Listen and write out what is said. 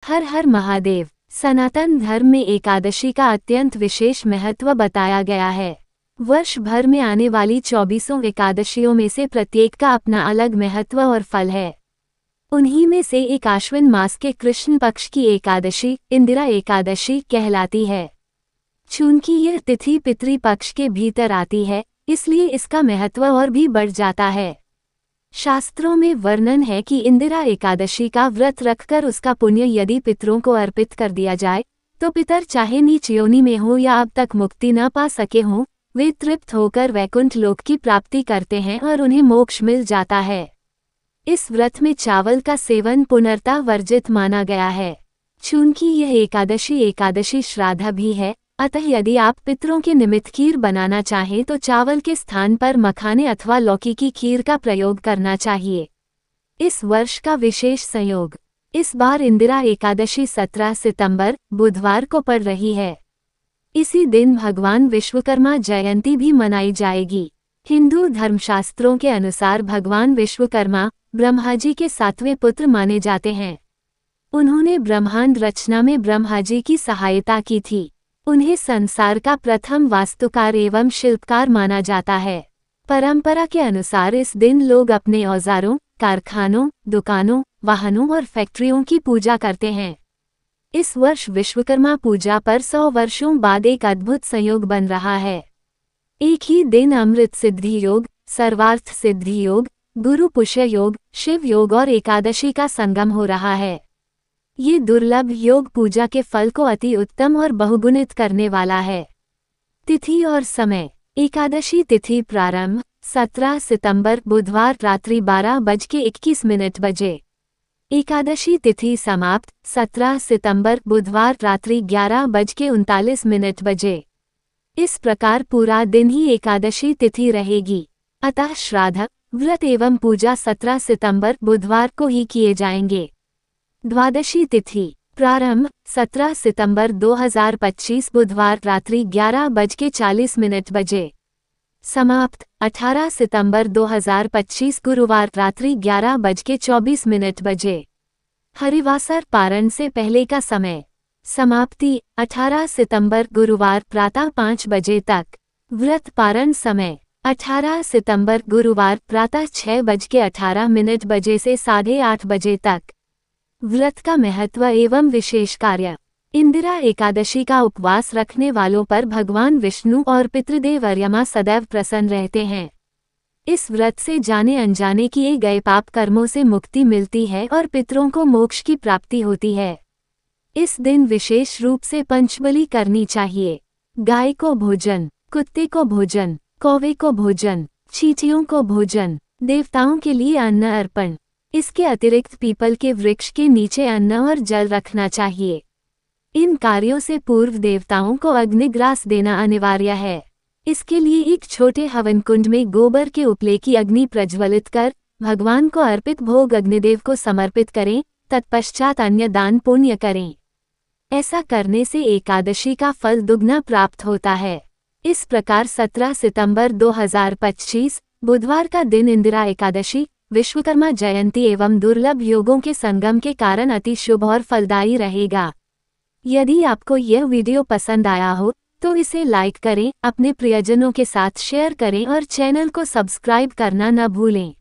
हर हर महादेव। सनातन धर्म में एकादशी का अत्यंत विशेष महत्व बताया गया है। वर्ष भर में आने वाली 24 एकादशियों में से प्रत्येक का अपना अलग महत्व और फल है। उन्हीं में से एक आश्विन मास के कृष्ण पक्ष की एकादशी इंदिरा एकादशी कहलाती है। चूंकि यह तिथि पितृ पक्ष के भीतर आती है, इसलिए इसका महत्व और भी बढ़ जाता है। शास्त्रों में वर्णन है कि इंदिरा एकादशी का व्रत रखकर उसका पुण्य यदि पितरों को अर्पित कर दिया जाए तो पितर चाहे नीच योनि में हो या अब तक मुक्ति न पा सके हों, वे तृप्त होकर वैकुंठ लोक की प्राप्ति करते हैं और उन्हें मोक्ष मिल जाता है। इस व्रत में चावल का सेवन पूर्णतः वर्जित माना गया है। चूंकि यह एकादशी श्राद्ध भी है, अतः यदि आप पितरों के निमित्त खीर बनाना चाहें तो चावल के स्थान पर मखाने अथवा लौकी की खीर का प्रयोग करना चाहिए। इस वर्ष का विशेष संयोग, इस बार इंदिरा एकादशी 17 सितंबर बुधवार को पड़ रही है। इसी दिन भगवान विश्वकर्मा जयंती भी मनाई जाएगी। हिंदू धर्मशास्त्रों के अनुसार भगवान विश्वकर्मा ब्रह्मा जी के 7वें पुत्र माने जाते हैं। उन्होंने ब्रह्मांड रचना में ब्रह्मा जी की सहायता की थी। उन्हें संसार का प्रथम वास्तुकार एवं शिल्पकार माना जाता है। परंपरा के अनुसार इस दिन लोग अपने औजारों, कारखानों, दुकानों, वाहनों और फैक्ट्रियों की पूजा करते हैं। इस वर्ष विश्वकर्मा पूजा पर 100 वर्षों बाद एक अद्भुत संयोग बन रहा है। एक ही दिन अमृत सिद्धि योग, सर्वार्थ सिद्धि योग, गुरु पुष्य योग, शिव योग और एकादशी का संगम हो रहा है। ये दुर्लभ योग पूजा के फल को अति उत्तम और बहुगुणित करने वाला है। तिथि और समय, एकादशी तिथि प्रारंभ 17 सितंबर बुधवार रात्रि 12:21 बजे। एकादशी तिथि समाप्त 17 सितंबर बुधवार रात्रि 11:39 बजे। इस प्रकार पूरा दिन ही एकादशी तिथि रहेगी। अतः श्राद्ध, व्रत एवं पूजा 17 सितंबर बुधवार को ही किए जाएंगे। द्वादशी तिथि प्रारंभ 17 सितंबर 2025 बुधवार रात्रि 11:40 बजे। समाप्त 18 सितंबर 2025 गुरुवार रात्रि 11:24 बजे। हरिवासर पारण से पहले का समय, समाप्ति 18 सितंबर गुरुवार प्रातः 5 बजे तक। व्रत पारण समय 18 सितंबर गुरुवार प्रातः 6:18 बजे से 8:30 बजे तक। व्रत का महत्व एवं विशेष कार्य, इंदिरा एकादशी का उपवास रखने वालों पर भगवान विष्णु और पितृदेव यमा सदैव प्रसन्न रहते हैं। इस व्रत से जाने अनजाने किए गए पाप कर्मों से मुक्ति मिलती है और पितरों को मोक्ष की प्राप्ति होती है। इस दिन विशेष रूप से पंचबली करनी चाहिए। गाय को भोजन, कुत्ते को भोजन, कौवे को भोजन, चींटियों को भोजन, देवताओं के लिए अन्न अर्पण। इसके अतिरिक्त पीपल के वृक्ष के नीचे अन्न और जल रखना चाहिए। इन कार्यों से पूर्व देवताओं को अग्निग्रास देना अनिवार्य है। इसके लिए एक छोटे हवन कुंड में गोबर के उपले की अग्नि प्रज्वलित कर भगवान को अर्पित भोग अग्निदेव को समर्पित करें, तत्पश्चात अन्य दान पुण्य करें। ऐसा करने से एकादशी का फल दुगना प्राप्त होता है। इस प्रकार 17 सितंबर 2025 बुधवार का दिन इंदिरा एकादशी, विश्वकर्मा जयंती एवं दुर्लभ योगों के संगम के कारण अति शुभ और फलदायी रहेगा। यदि आपको यह वीडियो पसंद आया हो तो इसे लाइक करें, अपने प्रियजनों के साथ शेयर करें और चैनल को सब्सक्राइब करना न भूलें।